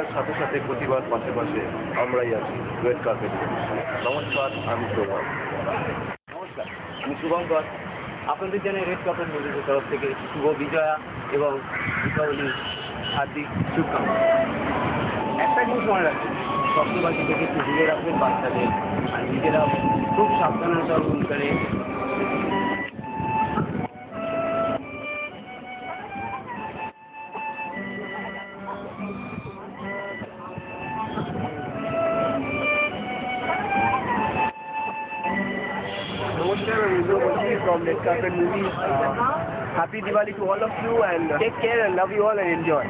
প্রতিকার সাথে সাথে প্রতিবার পাশে পাশে আমরাই আছি রেড কার্পেট। নমস্কার, আমি প্রভাত। নমস্কার, আমি শুভঙ্কর। আপনাদের জানাই রেড কার্পেট মুভিজের তরফ থেকে শুভ বিজয়া এবং দীপাবলির হার্দিক শুভকামনা। একটা জিনিস মনে রাখবেন, স্বপ্নবাজি থেকে একটু দূরে রাখবেন বাচ্চাদের, আর নিজেরা খুব সাবধানতা অনুসারে Namaskar, I'm Uzo Murthy from Red Carpet Movies. Happy Diwali to all of you and take care and love you all and enjoy.